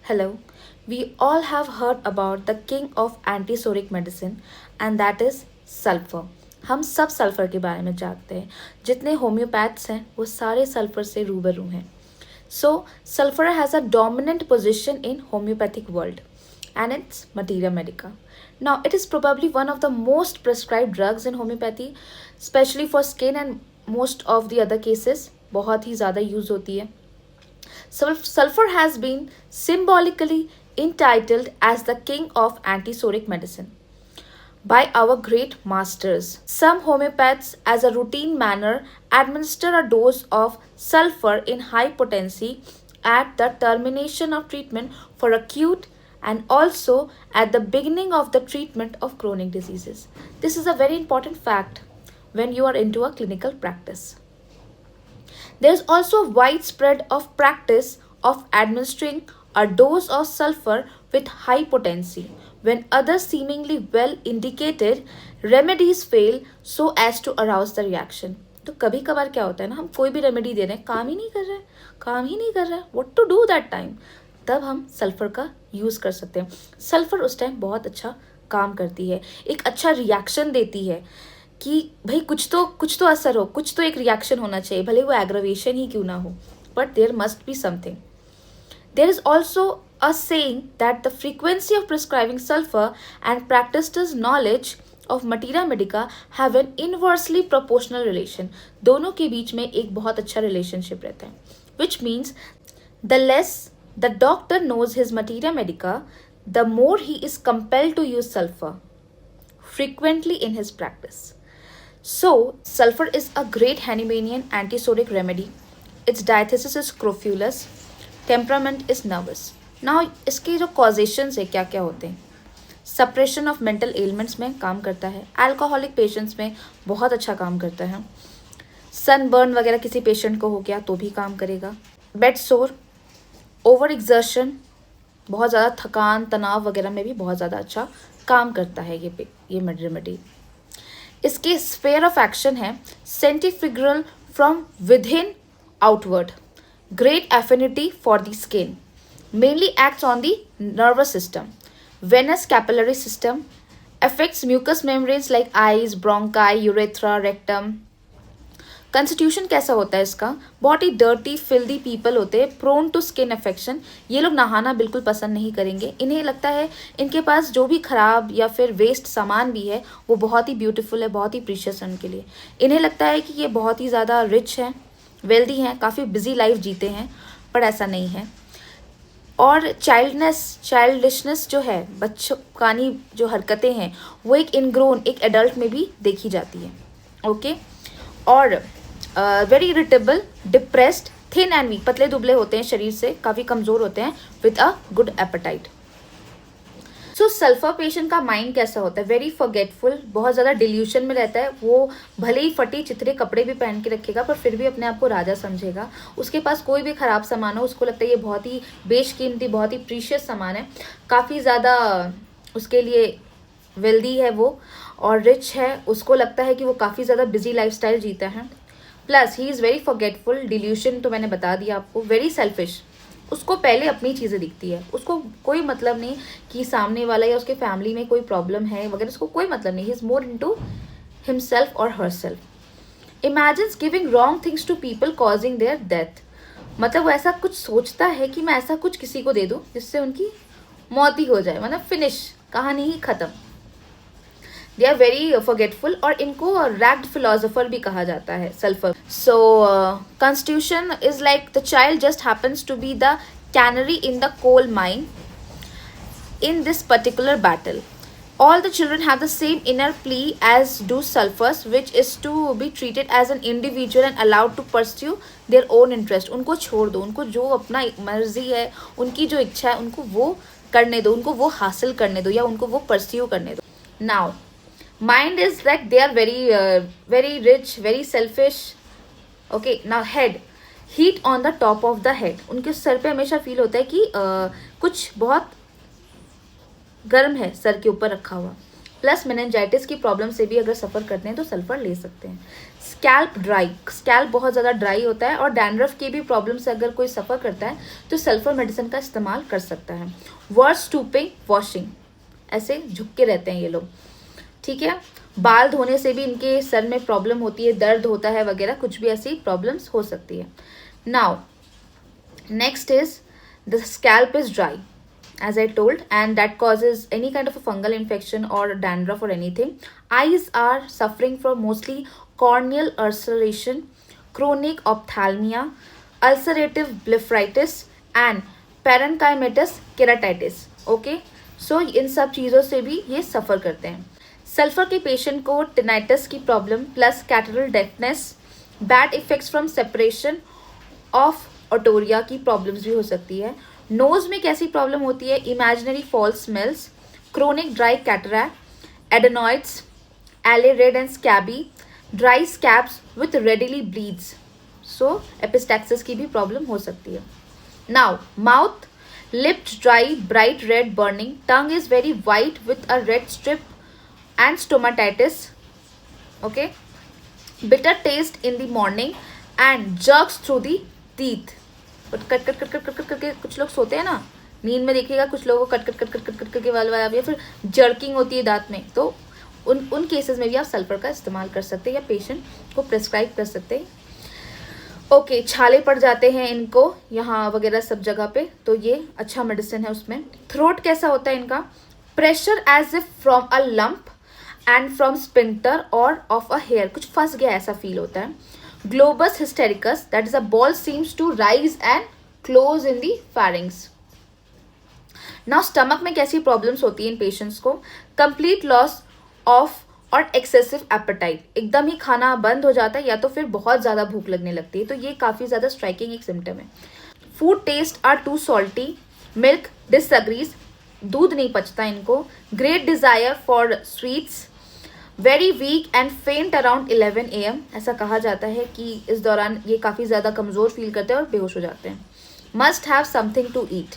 Hello. We all have heard about the king of antisoric medicine and that is sulfur. हम सब sulphur के बारे में जानते हैं. जितने होम्योपैथ्स हैं वो सारे सल्फर से रूबरू हैं. So sulfur has a dominant position in homeopathic world and it's materia medica. Now it is probably one of the most prescribed drugs in homeopathy, especially for skin and most of the other cases. बहुत ही ज़्यादा use होती है. Sulfur has been symbolically entitled as the king of antisoric medicine by our great masters. Some homeopaths, as a routine manner, administer a dose of sulfur in high potency at the termination of treatment for acute and also at the beginning of the treatment of chronic diseases. This is a very important fact when you are into a clinical practice. There is also widespread of practice of administering a dose of sulfur with high potency when other seemingly well indicated remedies fail so as to arouse the reaction. तो कभी कभार क्या होता है ना, हम कोई भी रेमेडी दे रहे हैं, काम ही नहीं कर रहे, काम ही नहीं कर रहा है, what to do that time, तब हम सल्फर का यूज़ कर सकते हैं. सल्फर उस टाइम बहुत अच्छा काम करती है, एक अच्छा रिएक्शन देती है कि भाई कुछ तो असर हो, कुछ तो एक रिएक्शन होना चाहिए, भले वो एग्रावेशन ही क्यों ना हो, but there must be something. There is also a saying that the frequency of prescribing sulphur and practitioners knowledge of materia medica have an inversely proportional relation. दोनों के बीच में एक बहुत अच्छा रिलेशनशिप रहता है, which means the less the doctor knows his materia medica, the more he is compelled to use sulphur frequently in his practice. So, sulfur is a great Hahnemannian antisoric remedy. Its diathesis is scrofulous. Temperament is nervous. Now, इसके जो causations है क्या क्या होते हैं? Suppression of mental ailments में काम करता है. Alcoholic patients में बहुत अच्छा काम करता है. Sunburn वगैरह किसी patient को हो गया तो भी काम करेगा. Bed sore, over exertion, बहुत ज़्यादा थकान तनाव वगैरह में भी बहुत ज़्यादा अच्छा काम करता है ये रेमेडी. इसके स्फेयर ऑफ एक्शन है centrifugal from within outward, great affinity for the skin, mainly acts on the nervous system, venous capillary system, affects mucous membranes like eyes, bronchi, urethra, rectum. Constitution कैसा होता है इसका, बहुत ही dirty filthy people होते हैं, prone to skin affection. ये लोग नहाना बिल्कुल पसंद नहीं करेंगे. इन्हें लगता है इनके पास जो भी खराब या फिर वेस्ट सामान भी है वो बहुत ही ब्यूटीफुल है, बहुत ही प्रीशियस है उनके लिए. इन्हें लगता है कि ये बहुत ही ज़्यादा रिच हैं, वेल्दी हैं, काफ़ी बिजी लाइफ जीते हैं, पर ऐसा नहीं है. और चाइल्डिशनेस जो है, बच्चों जो हरकतें हैं वो एक इनग्रोन एक एडल्ट में भी देखी जाती है. ओके. और very irritable, depressed, thin and weak, पतले दुबले होते हैं, शरीर से काफ़ी कमज़ोर होते हैं, with a good appetite. So sulphur patient का माइंड कैसा होता है, वेरी फॉरगेटफुल, बहुत ज़्यादा डिल्यूशन में रहता है. वो भले ही फटी चिथरे कपड़े भी पहन के रखेगा पर फिर भी अपने आप को राजा समझेगा. उसके पास कोई भी ख़राब सामान हो उसको लगता है ये बहुत ही बेशकीमती, बहुत ही प्रीशियस सामान है, काफ़ी ज़्यादा उसके लिए वेल्दी है वो और रिच है. उसको लगता है कि वो काफ़ी ज़्यादा बिजी लाइफस्टाइल जीता है. Plus he is very forgetful, delusion तो मैंने बता दिया आपको, वेरी सेल्फिश. उसको पहले अपनी चीज़ें दिखती है, उसको कोई मतलब नहीं कि सामने वाला या उसके फैमिली में कोई प्रॉब्लम है वगैरह, उसको कोई मतलब नहीं. He is more into himself और herself. Imagines giving wrong things to people causing their death. मतलब वो ऐसा कुछ सोचता है कि मैं ऐसा कुछ किसी को दे दूँ जिससे उनकी मौत ही हो जाए, मतलब फिनिश, कहानी ही ख़त्म. दे आर वेरी फॉरगेटफुल और इनको रैग्ड फिलोसोफर भी कहा जाता है sulphur. So constitution is like the child just happens to be the canary in the coal mine in this particular battle. All the children have the same inner plea as do sulfurs, which is to be treated as an individual and allowed to pursue their own interest. उनको छोड़ दो, उनको जो अपना मर्जी है, उनकी जो इच्छा है उनको वो करने दो, उनको वो हासिल करने दो या उनको वो परस्यू करने दो. Now, mind is like they are very rich, very selfish. Okay, now head, heat on the top of the head. उनके सर पे हमेशा फील होता है कि कुछ बहुत गर्म है सर के ऊपर रखा हुआ. प्लस मेनिंजाइटिस की प्रॉब्लम से भी अगर सफ़र करते हैं तो सल्फर ले सकते हैं. स्कैल्प ड्राई, स्कैल्प बहुत ज़्यादा ड्राई होता है और डैंड्रफ की भी प्रॉब्लम से अगर कोई सफ़र करता है तो सल्फर मेडिसिन का इस्तेमाल कर सकता है। वर्ड स्टूपिंग वॉशिंग, ऐसे झुक के रहते हैं ये लोग, ठीक है। बाल धोने से भी इनके सर में प्रॉब्लम होती है, दर्द होता है वगैरह, कुछ भी ऐसी प्रॉब्लम्स हो सकती है। Now next is the scalp is dry as I told, and that causes any kind of a fungal infection or dandruff or anything. Eyes are suffering from mostly corneal ulceration, chronic ophthalmia, ulcerative blepharitis and parenchymatous keratitis. Okay, so इन सब चीज़ों से भी ये सफ़र करते हैं। Sulphur के patient को tinnitus की problem plus catarrhal deafness, bad effects from separation of otorrhoea की प्रॉब्लम्स भी हो सकती है। नोज में कैसी प्रॉब्लम होती है, imaginary false smells, chronic dry cataract, adenoids, alae red and scabby, dry scabs with readily bleeds, so epistaxis की भी प्रॉब्लम हो सकती है। Now mouth, lips dry, bright red burning, tongue is very white with a red strip and stomatitis, okay, bitter taste in the morning and jerks through the teeth, cut cut cut cut cut cut करके कुछ लोग सोते हैं ना, नींद में देखिएगा कुछ लोगों को cut cut cut cut cut cut करके वाल या फिर जर्किंग होती है दांत में, तो उन केसेस में भी आप सल्फर का इस्तेमाल कर सकते हैं या पेशेंट को प्रेस्क्राइब कर सकते हैं। ओके, छाले पड़ जाते हैं इनको यहाँ वगैरह सब जगह पे, तो ये अच्छा मेडिसिन है उसमें। थ्रोट कैसा होता है इनका, pressure as if from a lump and from splinter और ऑफ अ हेयर, कुछ फंस गया ऐसा फील होता है। Globus hystericus, that is a ball seems to rise and close in the pharynx. Now stomach में कैसी प्रॉब्लम्स होती है इन पेशेंट्स को, कंप्लीट लॉस ऑफ और एक्सेसिव एपेटाइट, एकदम ही खाना बंद हो जाता है या तो फिर बहुत ज़्यादा भूख लगने लगती है, तो ये काफ़ी ज़्यादा स्ट्राइकिंग एक सिम्टम है। Food taste are too salty, milk disagrees, दूध नहीं पचता इनको, great desire for sweets, very weak and faint around 11 AM, ऐसा कहा जाता है कि इस दौरान ये काफ़ी ज़्यादा कमज़ोर फील करते हैं और बेहोश हो जाते हैं। Must have something to eat,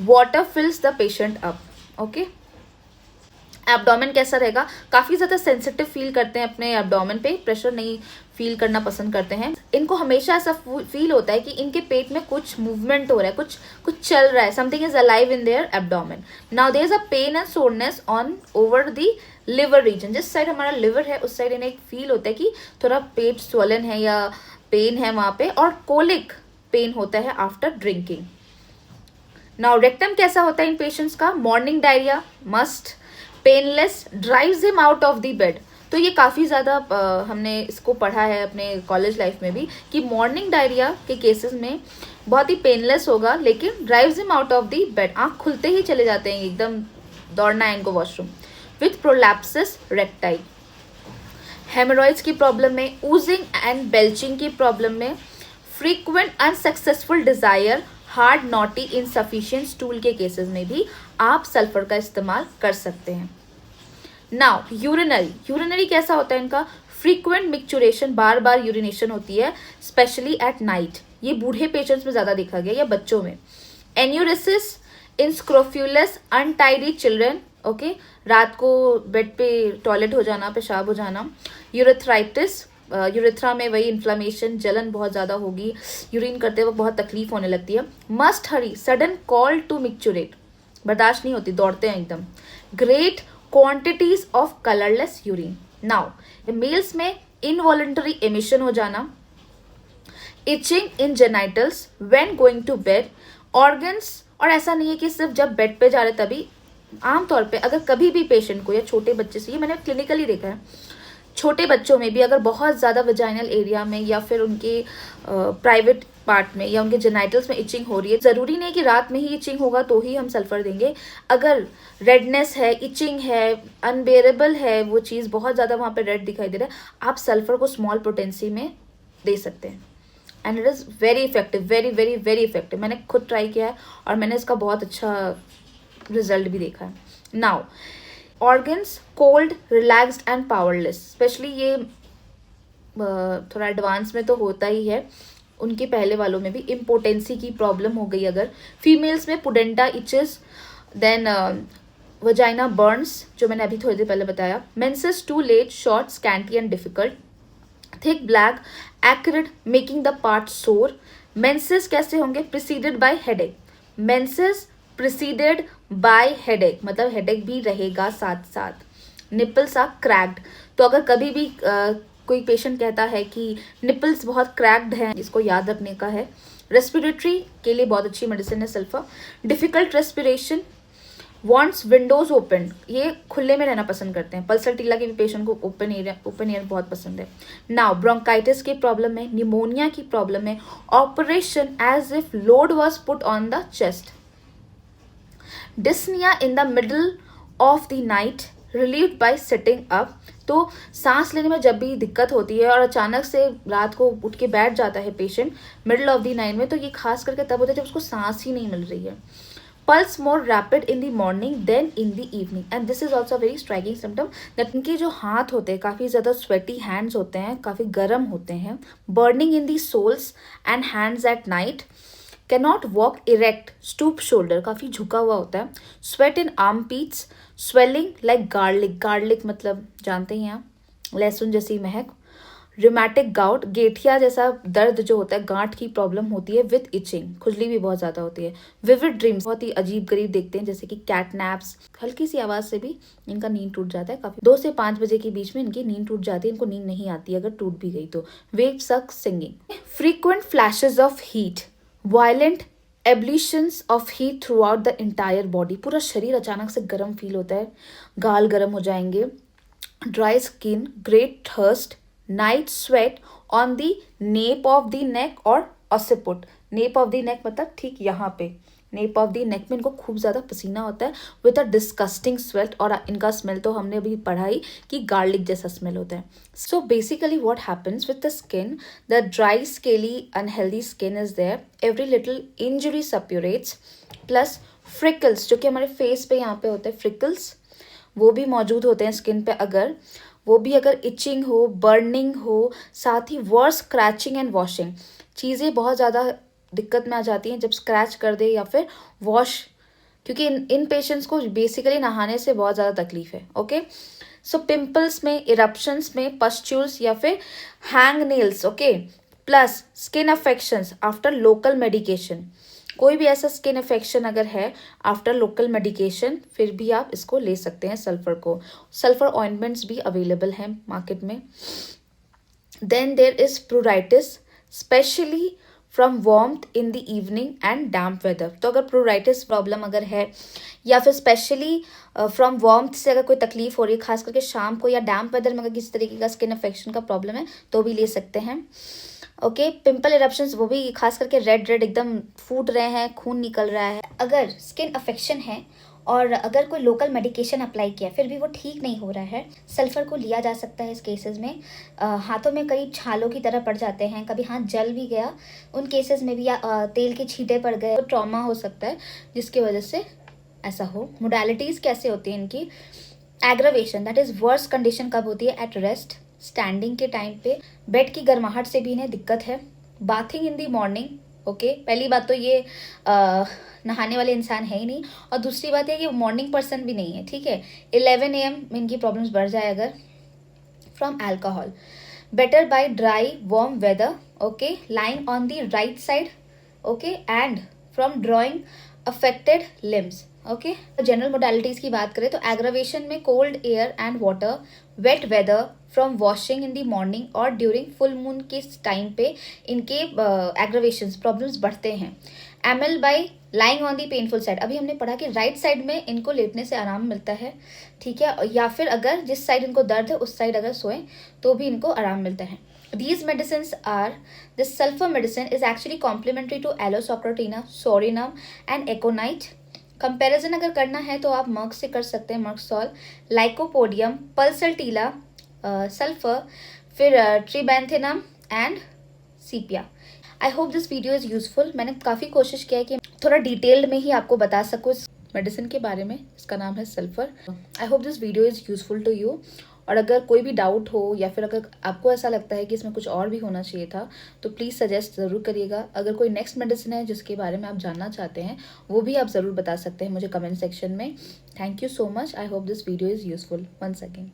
water fills the patient up, okay. Abdomen कैसा रहेगा, काफ़ी ज़्यादा सेंसिटिव फील करते हैं अपने एब्डोमेन पे, प्रेशर नहीं फील करना पसंद करते हैं। इनको हमेशा ऐसा फील होता है कि इनके पेट में कुछ मूवमेंट हो रहा है, कुछ चल रहा है, something is alive in there abdomen. Now there is a pain and soreness on over the liver region, जिस साइड हमारा लिवर है उस साइड इन्हें एक फील होता है कि थोड़ा पेट स्वलन है या पेन है वहाँ पे, और कोलिक पेन होता है आफ्टर ड्रिंकिंग। नाउ रेक्टम कैसा होता है इन पेशेंट्स का, morning diarrhoea, must, painless, drives him out of the bed, तो ये काफ़ी ज़्यादा हमने इसको पढ़ा है अपने कॉलेज लाइफ में भी कि मॉर्निंग डायरिया के केसेस में बहुत ही पेनलेस होगा, लेकिन drives him out of the bed, आँख खुलते ही चले जाते हैं, एकदम दौड़ना है इनको वॉशरूम। विथ प्रोलैप्सिस रेक्टाई, हेमोरॉइड्स की प्रॉब्लम में, ऊजिंग एंड बेल्चिंग की प्रॉब्लम में, frequent unsuccessful desire, hard naughty insufficient stool के केसेस में भी आप सल्फर का इस्तेमाल कर सकते हैं। नाउ यूरिनरी कैसा होता है इनका, फ्रीक्वेंट मिक्चुरेशन, बार बार यूरिनेशन होती है, स्पेशली एट नाइट, ये बूढ़े पेशेंट्स में ज़्यादा देखा गया या बच्चों में। एन्यूरिसिस इन स्क्रोफ्यूलस अनटाइडी चिल्ड्रन, ओके, रात को बेड पे टॉयलेट हो जाना, पेशाब हो जाना। यूरेथ्राइटिस, यूरेथ्रा में वही इन्फ्लामेशन, जलन बहुत ज़्यादा होगी, यूरिन करते वक्त बहुत तकलीफ होने लगती है। Must hurry, sudden call to micturate, बर्दाश्त नहीं होती, दौड़ते हैं एकदम। Great quantities of colourless urine. Now males में इनवॉलंटरी एमिशन हो जाना, itching in genitals when going to bed, organs, और ऐसा नहीं है कि सिर्फ जब बेड पे जा रहे तभी, आमतौर पे अगर कभी भी पेशेंट को या छोटे बच्चे से, ये मैंने क्लिनिकली देखा है, छोटे बच्चों में भी अगर बहुत ज़्यादा वजाइनल एरिया में या फिर उनके प्राइवेट पार्ट में या उनके जेनाइटल्स में इचिंग हो रही है, ज़रूरी नहीं कि रात में ही इचिंग होगा तो ही हम सल्फर देंगे। अगर रेडनेस है, इचिंग है, अनबेरेबल है, वो चीज़ बहुत ज़्यादा वहाँ पे रेड दिखाई दे रहा है, आप सल्फर को स्मॉल पोटेंसी में दे सकते हैं and it is very effective, very very very effective. मैंने खुद ट्राई किया है और मैंने इसका बहुत अच्छा रिजल्ट भी देखा है। Now organs cold, relaxed and powerless, specially ये थोड़ा एडवांस में तो होता ही है, उनके पहले वालों में भी इम्पोटेंसी की प्रॉब्लम हो गई अगर, फीमेल्स में pudenda itches, then vagina burns जो मैंने अभी थोड़ी देर पहले बताया, menses too late, short, scanty and difficult, thick black acrid making the part sore. Menses कैसे होंगे? Preceded by headache. Menses preceded by headache मतलब हेडेक भी रहेगा साथ साथ। निपल्स आर क्रैक्ड, तो अगर कभी भी कोई पेशेंट कहता है कि निपल्स बहुत क्रैक्ड हैं, इसको याद रखने का है। रेस्पिरेटरी के लिए बहुत अच्छी मेडिसिन है sulphur. Difficult respiration, wants Windows open, ये खुले में रहना पसंद करते हैं। पल्सर के भी पेशेंट को ओपन एयर बहुत पसंद है। नाउ ब्रोंकाइटिस की प्रॉब्लम है, निमोनिया की प्रॉब्लम है, oppression as if load was put on the chest. Dyspnoea in the middle of the night relieved by sitting up, तो सांस लेने में जब भी दिक्कत होती है और अचानक से रात को उठ के बैठ जाता है patient middle of the night में, तो ये खास करके तब होता है जब उसको सांस ही नहीं मिल रही है। Pulse more rapid in the morning than in the evening, and this is also very striking symptom that इनके जो हाथ होते हैं काफ़ी ज़्यादा स्वेटी हैंड्स होते हैं, काफ़ी गर्म होते हैं। Burning in the soles and hands at night, cannot walk erect, stoop shoulder, काफ़ी झुका हुआ होता है। Sweat in armpits, swelling like garlic, garlic मतलब जानते ही हैं आप, लहसुन जैसी महक। रिमैटिक गाउट, गेठिया जैसा दर्द जो होता है, गांठ की प्रॉब्लम होती है विद इचिंग, खुजली भी बहुत ज़्यादा होती है। विविड ड्रीम्स, बहुत ही अजीब गरीब देखते हैं जैसे कि कैट नैप्स, हल्की सी आवाज़ से भी इनका नींद टूट जाता है। काफ़ी 2 से 5 बजे के बीच में इनकी नींद टूट जाती है, इनको नींद नहीं आती अगर टूट भी गई तो। Wave suck singing, frequent flashes of heat, violent ebullitions of heat throughout the entire body, पूरा शरीर अचानक से गर्म फील होता है, गाल गर्म हो जाएंगे। Dry skin, great thirst, night sweat on the nape of the neck और occiput. Nape of the neck मतलब ठीक यहाँ पे, नेप ऑफ द नेक में इनको खूब ज़्यादा पसीना होता है विद अ डिस्कस्टिंग स्वेट, और इनका स्मेल तो हमने अभी पढ़ा ही कि गार्लिक जैसा स्मेल होता है। So basically what happens with the skin, the dry scaly unhealthy skin is there, every little injury suppurates, plus freckles जो कि हमारे फेस पे यहाँ पे होते हैं फ्रिकल्स, वो भी मौजूद होते हैं स्किन पे, अगर वो भी अगर इचिंग हो, बर्निंग हो, साथ ही वर्स स्क्रैचिंग एंड वॉशिंग, चीज़ें बहुत ज़्यादा दिक्कत में आ जाती हैं जब स्क्रैच कर दे या फिर वॉश, क्योंकि इन पेशेंट्स को बेसिकली नहाने से बहुत ज़्यादा तकलीफ है। ओके, सो पिंपल्स में, इरप्शंस में, पस्ट्यूल्स या फिर hang nails, okay, plus skin affections after local medication, कोई भी ऐसा स्किन इन्फेक्शन अगर है आफ्टर लोकल मेडिकेशन, फिर भी आप इसको ले सकते हैं सल्फर को। सल्फर ऑइंटमेंट्स भी अवेलेबल हैं मार्केट में। Then there is pruritus, especially from warmth in the evening and damp weather, तो अगर प्रूराइटिस प्रॉब्लम अगर है या फिर स्पेशली फ्रॉम वार्मथ से अगर कोई तकलीफ हो रही है, खास करके शाम को या डैम्प वेदर में अगर किसी तरीके का स्किन इन्फेक्शन का प्रॉब्लम है तो भी ले सकते हैं। ओके, पिंपल इरप्शंस, वो भी खास करके रेड एकदम फूट रहे हैं, खून निकल रहा है, अगर स्किन अफेक्शन है और अगर कोई लोकल मेडिकेशन अप्लाई किया फिर भी वो ठीक नहीं हो रहा है, सल्फ़र को लिया जा सकता है इस केसेस में। हाथों में करीब छालों की तरह पड़ जाते हैं, कभी हाथ जल भी गया, उन केसेस में भी तेल के छींटे पड़ गए, तो ट्रॉमा हो सकता है जिसकी वजह से ऐसा हो। मोडालिटीज़ कैसे होती हैं इनकी? Aggravation, that is worse condition कब होती है? एट रेस्ट, स्टैंडिंग के टाइम पे, बेड की गर्माहट से भी इन्हें दिक्कत है। Bathing in the morning, okay, पहली बात तो ये नहाने वाले इंसान है ही नहीं, और दूसरी बात है कि मॉर्निंग पर्सन भी नहीं है, ठीक है। 11 AM में इनकी प्रॉब्लम्स बढ़ जाए अगर। From alcohol, better by dry warm weather, okay, lying on the right side, okay, and from drawing affected limbs, okay. General modalities की बात करें तो एग्रावेशन में cold air and water, wet weather, from washing in the morning और during full moon के time पे इनके aggravations problems बढ़ते हैं। ML by lying on the painful side, अभी हमने पढ़ा कि राइट साइड में इनको लेटने से आराम मिलता है, ठीक है, या फिर अगर जिस साइड इनको दर्द है उस साइड अगर सोएं तो भी इनको आराम मिलता है। These medicines are, this sulfur medicine is actually complementary to Aloe-Socratina, Sorinum and Aconite. Comparison अगर करना है तो आप मर्क से कर सकते हैं, मर्कसॉल, लाइकोपोडियम, पल्सल्टीला, सल्फर, फिर terebinthinum and sepia. I hope this video is useful. मैंने काफ़ी कोशिश किया है कि थोड़ा डिटेल्ड में ही आपको बता सकूँ इस मेडिसिन के बारे में। इसका नाम है sulphur. I hope this video is useful to you. और अगर कोई भी डाउट हो या फिर अगर आपको ऐसा लगता है कि इसमें कुछ और भी होना चाहिए था तो प्लीज़ सजेस्ट ज़रूर करिएगा। अगर कोई नेक्स्ट मेडिसिन है जिसके बारे में आप जानना चाहते हैं वो भी आप ज़रूर बता सकते हैं मुझे कमेंट सेक्शन में। Thank you so much. I hope this video is useful. Once again.